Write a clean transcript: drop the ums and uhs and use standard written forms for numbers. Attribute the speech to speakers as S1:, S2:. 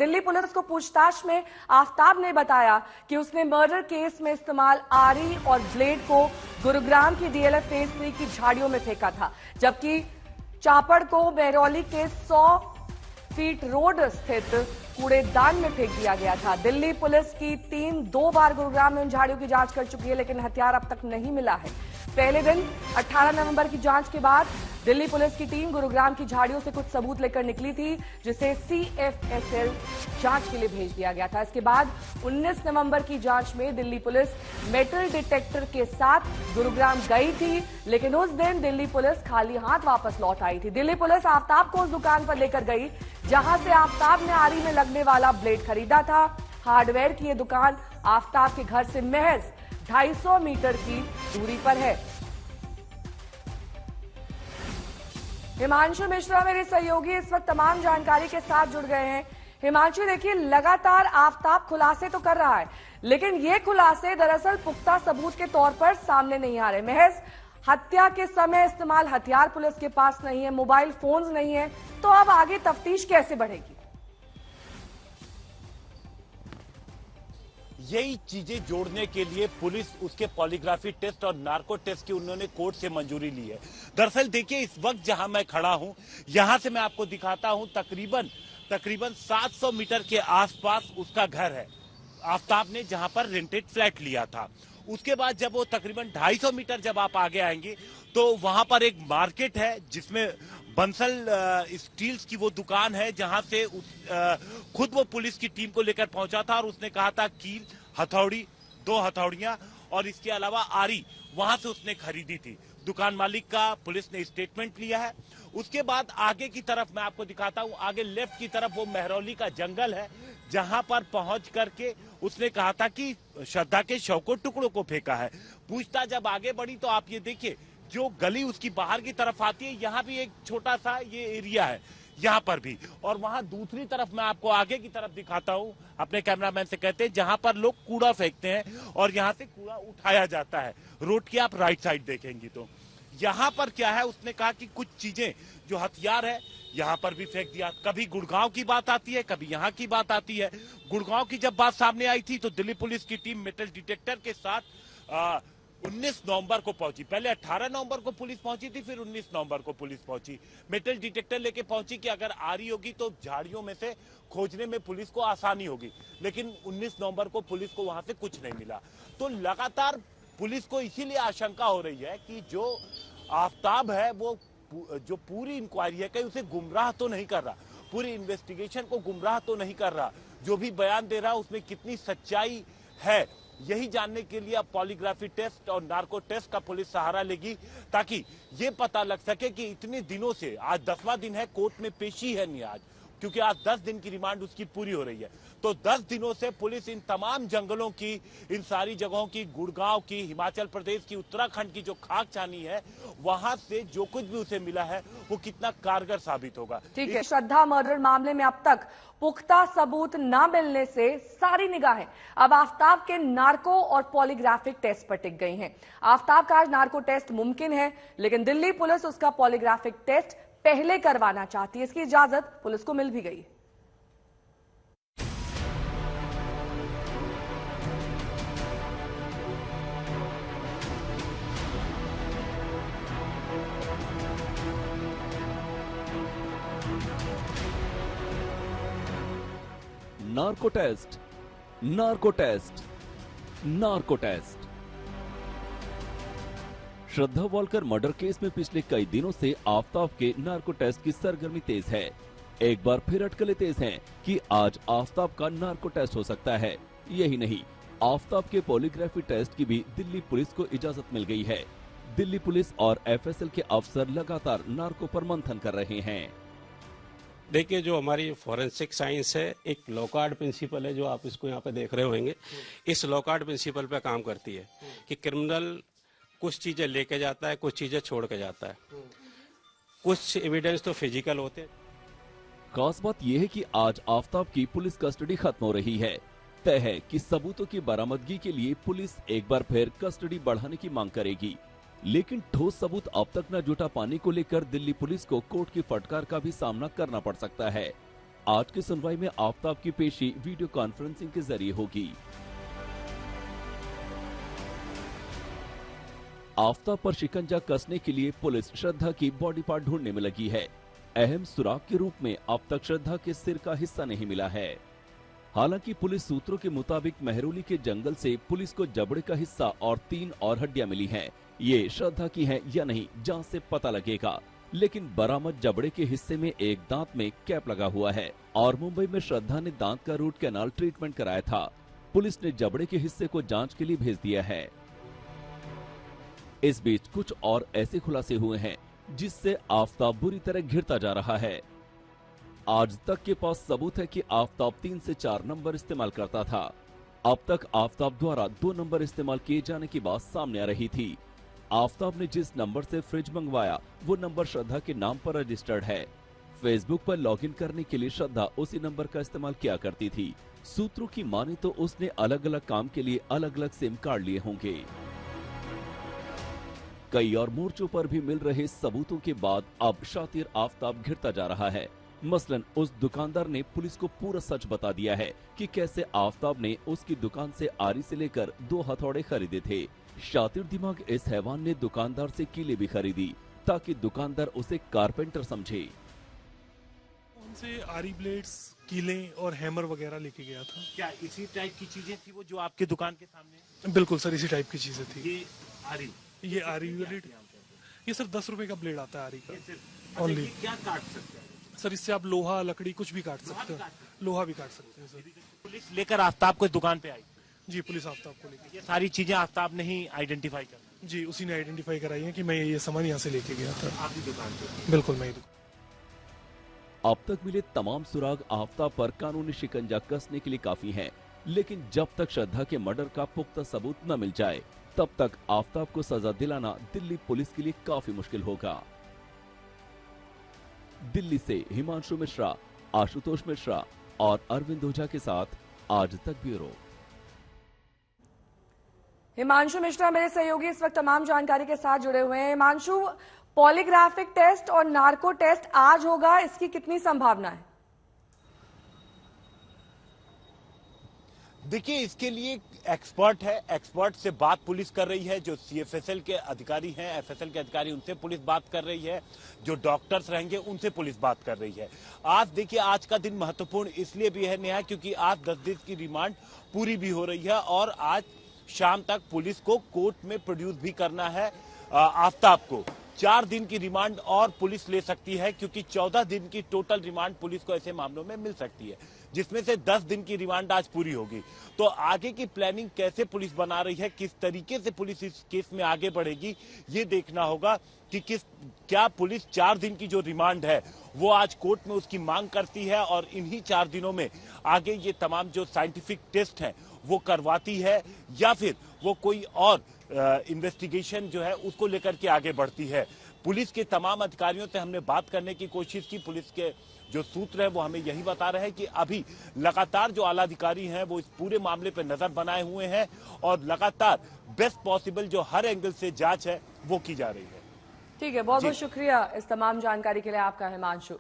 S1: Delhi police को पूछताछ में आफ्ताब ने बताया कि उसने मर्डर केस में इस्तेमाल आरी और ब्लेड को गुरुग्राम की डीएलएफ फेज 3 की झाड़ियों में फेंका था, जबकि चापड़ को बहरौली के 100 फीट रोड स्थित कूड़ेदान में फेंक दिया गया था। दिल्ली पुलिस की टीम 2 बार गुरुग्राम में उन झाड़ियों की जांच कर चुकी है, लेकिन हथियार अब तक नहीं मिला है। पहले दिन 18 नवंबर की जांच के बाद दिल्ली पुलिस की टीम गुरुग्राम की झाड़ियों से कुछ सबूत लेकर निकली थी, जिसे CFSL जांच के लिए भेज दिया गया था। इसके बाद 19 नवंबर की जांच में दिल्ली पुलिस मेटल डिटेक्टर के साथ गुरुग्राम गई थी, लेकिन उस दिन दिल्ली पुलिस खाली हाथ वापस लौट आई थी। दिल्ली पुलिस आफ्ताब को उस दुकान पर लेकर गई जहां से आफ्ताब ने आरी में लगने वाला ब्लेड खरीदा था। हार्डवेयर की यह दुकान आफ्ताब के घर से महज 250 मीटर की दूरी पर है। हिमांशु मिश्रा मेरे सहयोगी इस वक्त तमाम जानकारी के साथ जुड़ गए हैं। हिमांशु, देखिए, लगातार आफ्ताब खुलासे तो कर रहा है, लेकिन ये खुलासे दरअसल पुख्ता सबूत के तौर पर सामने नहीं आ रहे। महज हत्या के समय इस्तेमाल हथियार पुलिस के पास नहीं है, मोबाइल फोन्स नहीं है, तो अब आगे तफ्तीश कैसे बढ़ेगी?
S2: यही चीजें जोड़ने के लिए पुलिस उसके पॉलीग्राफी टेस्ट और नार्को टेस्ट की उन्होंने कोर्ट से मंजूरी ली है। दरअसल देखिए, इस वक्त जहां मैं खड़ा हूं, यहां से मैं आपको दिखाता हूं, तकरीबन 700 मीटर के आसपास उसका घर है, आफ्ताब ने जहां पर रेंटेड फ्लैट लिया था। उसके बाद जब वो तकरीबन 250 मीटर जब आप आगे आएंगे तो वहां पर एक मार्केट है जिसमें बंसल स्टील्स की वो दुकान है, जहां से खुद वो पुलिस की टीम को लेकर पहुंचा था और उसने कहा था कील, हथौड़ी, 2 हथौड़ियां और इसके अलावा आरी वहां से उसने खरीदी थी। दुकान मालिक का पुलिस ने स्टेटमेंट लिया है। उसके बाद आगे की तरफ मैं आपको दिखाता हूं, आगे लेफ्ट की तरफ वो महरौली का जंगल है, जहां पर पहुंच करके उसने कहा था कि श्रद्धा के शव को टुकड़ों को फेंका है। पूछताछ जब आगे बढ़ी तो आप ये देखिए, जो गली उसकी बाहर की तरफ आती है, यहाँ भी एक छोटा सा ये एरिया है, यहाँ पर भी, और वहां दूसरी तरफ मैं आपको आगे की तरफ दिखाता हूँ, अपने कैमरामैन से कहते हैं, जहां पर लोग कूड़ा फेंकते हैं और यहाँ से कूड़ा उठाया जाता है। रोड की आप राइट साइड देखेंगी तो यहाँ पर क्या है, उसने कहा कि कुछ चीजें जो हथियार है यहाँ पर भी फेंक दिया। कभी गुड़गांव की बात आती है, कभी यहाँ की बात आती है। गुड़गांव की जब बात सामने आई थी तो दिल्ली पुलिस की टीम मेटल डिटेक्टर के साथ 19 नवंबर को पहुंची। पहले 18 नवंबर को पुलिस पहुंची थी, फिर 19 नवंबर को पुलिस पहुंची। मेटल डिटेक्टर लेके पहुंची कि अगर आ रही होगी तो झाड़ियों में से खोजने में पुलिस को आसानी होगी, लेकिन 19 नवंबर को पुलिस को वहां से कुछ नहीं मिला। तो लगातार पुलिस को इसीलिए आशंका हो रही है कि जो आफ्ताब है वो जो पूरी इंक्वायरी है कहीं उसे गुमराह तो नहीं कर रहा, पूरी इन्वेस्टिगेशन को गुमराह तो नहीं कर रहा, जो भी बयान दे रहा उसमें कितनी सच्चाई है, यही जानने के लिए अब पॉलीग्राफी टेस्ट और नार्को टेस्ट का पुलिस सहारा लेगी, ताकि ये पता लग सके कि इतने दिनों से, आज 10वां दिन है, कोर्ट में पेशी है नहीं आज, क्योंकि आज 10 दिन की रिमांड उसकी पूरी हो रही है। तो 10 दिनों से पुलिस इन तमाम जंगलों की, इन सारी जगहों की, गुड़गांव की, हिमाचल प्रदेश की, उत्तराखंड की जो खाक छानी है, वहां से जो कुछ भी उसे मिला है वो कितना कारगर साबित होगा।
S1: ठीक है, श्रद्धा मर्डर मामले में अब तक पुख्ता सबूत न मिलने से सारी निगाहें अब आफ्ताब के नार्को और पॉलीग्राफिक टेस्ट पर टिक गई हैं। आफ्ताब का आज नार्को टेस्ट मुमकिन है, लेकिन दिल्ली पुलिस उसका पॉलीग्राफिक टेस्ट पहले करवाना चाहती है। इसकी इजाजत पुलिस को मिल भी गई।
S3: Narco test, narco test, narco test. Shraddha Walkar murder case में पिछले कई दिनों से आफ्ताब के नार्को टेस्ट की सरगर्मी तेज है। एक बार फिर अटकलें तेज हैं कि आज आफ्ताब का नार्को टेस्ट हो सकता है। यही नहीं, आफ्ताब के पॉलीग्राफी टेस्ट की भी दिल्ली पुलिस को इजाजत मिल गई है। दिल्ली पुलिस और FSL के अफसर लगातार नार्को पर मंथन कर रहे हैं।
S4: देखिए, जो हमारी फॉरेंसिक साइंस है, एक लॉकार्ड प्रिंसिपल है, जो आप इसको यहाँ पे देख रहे होंगे, इस लॉकार्ड प्रिंसिपल पे काम करती है कि क्रिमिनल कुछ चीजें लेके जाता है, कुछ चीजें छोड़ के जाता है, कुछ एविडेंस तो फिजिकल होते हैं।
S3: खास बात यह है कि आज आफ्ताब की पुलिस कस्टडी खत्म हो रही है। तय है कि सबूतों की बरामदगी के लिए पुलिस एक बार फिर कस्टडी बढ़ाने की मांग करेगी, लेकिन ठोस सबूत अब तक न जुटा पाने को लेकर दिल्ली पुलिस को कोर्ट की फटकार का भी सामना करना पड़ सकता है। आज की सुनवाई में आफताब की पेशी वीडियो कॉन्फ्रेंसिंग के जरिए होगी। आफताब पर शिकंजा कसने के लिए पुलिस श्रद्धा की बॉडी पार्ट ढूंढने में लगी है। अहम सुराग के रूप में अब तक श्रद्धा के सिर का हिस्सा नहीं मिला है। हालांकि पुलिस सूत्रों के मुताबिक मेहरौली के जंगल से पुलिस को जबड़े का हिस्सा और 3 और हड्डियां मिली हैं। ये श्रद्धा की हैं या नहीं, जांच से पता लगेगा। लेकिन बरामद जबड़े के हिस्से में एक दांत में कैप लगा हुआ है और मुंबई में श्रद्धा ने दांत का रूट कैनाल ट्रीटमेंट कराया था। पुलिस ने जबड़े के हिस्से को जांच के लिए भेज दिया है। इस बीच कुछ और ऐसे खुलासे हुए हैं जिससे आफताब बुरी तरह घिरता जा रहा है। आज तक के पास सबूत है कि आफताब 3 से 4 नंबर इस्तेमाल करता था। अब तक आफताब द्वारा 2 नंबर इस्तेमाल किए जाने की बात सामने आ रही थी। आफताब ने जिस नंबर से फ्रिज मंगवाया वो नंबर श्रद्धा के नाम पर रजिस्टर्ड है। फेसबुक पर लॉगिन करने के लिए श्रद्धा उसी नंबर का इस्तेमाल किया करती थी। सूत्रों की माने तो उसने अलग अलग काम के लिए अलग अलग सिम कार्ड लिए होंगे। कई और मोर्चों पर भी मिल रहे सबूतों के बाद अब शातिर आफताब घिरता जा रहा है। मसलन उस दुकानदार ने पुलिस को पूरा सच बता दिया है कि कैसे आफताब ने उसकी दुकान से आरी से लेकर 2 हथौड़े खरीदे थे। शातिर दिमाग इस हैवान ने दुकानदार से कीले भी खरीदी ताकि दुकानदार उसे कारपेंटर समझे।
S5: उनसे आरी ब्लेड्स, कीले और हैमर वगैरह लेके गया था।
S2: क्या इसी टाइप की चीजें थी वो जो आपकी दुकान के सामने?
S5: बिल्कुल सर, इसी टाइप की चीजें थी।
S2: ये
S5: आरी ब्लेड, ये सर 10 रुपए का ब्लेड आता है आरी का ओनली।
S2: क्या काट सकते हैं
S5: सर? इससे आप लोहा, लकड़ी कुछ भी काट सकते हैं। लोहा भी काट सकते हैं सर।
S2: पुलिस लेकर आफताब को दुकान पे आई?
S5: जी, पुलिस आफताब को लेकर।
S2: ये सारी चीजें आफताब ने ही आइडेंटिफाई कर?
S5: जी, उसी ने आइडेंटिफाई कराई है कि मैं ये सामान यहाँ से लेके गया था।
S2: आपकी दुकान पे?
S5: बिल्कुल, मैं ही दुकान।
S3: अब तक मिले तमाम सुराग आफताब पर कानूनी शिकंजा कसने के लिए काफी हैं, लेकिन जब तक श्रद्धा के मर्डर का पुख्ता सबूत न मिल जाए तब तक आफताब को सजा दिलाना दिल्ली पुलिस के लिए काफी मुश्किल होगा। दिल्ली से हिमांशु मिश्रा, आशुतोष मिश्रा और अरविंद ओझा के साथ आज तक ब्यूरो।
S1: हिमांशु मिश्रा मेरे सहयोगी इस वक्त तमाम जानकारी के साथ जुड़े हुए हैं। हिमांशु, पॉलीग्राफिक टेस्ट और नार्को टेस्ट आज होगा, इसकी कितनी संभावना है?
S2: देखिए, इसके लिए एक्सपर्ट है, एक्सपर्ट से बात पुलिस कर रही है। जो CFSL के अधिकारी हैं, FSL के अधिकारी, उनसे पुलिस बात कर रही है। जो डॉक्टर्स रहेंगे उनसे पुलिस बात कर रही है। आज देखिए, आज का दिन महत्वपूर्ण इसलिए भी है नेहा क्योंकि आज 10 दिन की रिमांड पूरी भी हो रही है और आज शाम तक पुलिस को कोर्ट में प्रोड्यूस भी करना है आफताब को। 4 दिन की रिमांड और पुलिस ले सकती है क्योंकि 14 दिन की टोटल रिमांड पुलिस को ऐसे मामलों में मिल सकती है, जिसमें से 10 दिन की रिमांड आज पूरी होगी। तो आगे की प्लानिंग कैसे पुलिस बना रही है, किस तरीके से पुलिस इस केस में आगे बढ़ेगी, ये देखना होगा कि क्या पुलिस 4 दिन की जो रिमांड है वो आज कोर्ट में उसकी मांग करती है और इन्हीं 4 दिनों में आगे ये तमाम जो साइंटिफिक टेस्ट हैं वो करवाती है या फिर वो कोई और इन्वेस्टिगेशन जो है उसको लेकर के आगे बढ़ती है। पुलिस के तमाम अधिकारियों से हमने बात करने की कोशिश की। पुलिस के जो सूत्र है वो हमें यही बता रहे हैं कि अभी लगातार जो आला अधिकारी हैं वो इस पूरे मामले पर नजर बनाए हुए हैं और लगातार बेस्ट पॉसिबल जो हर एंगल से जांच है वो की जा रही है।
S1: ठीक है, बहुत बहुत शुक्रिया इस तमाम जानकारी के लिए आपका हिमांशु।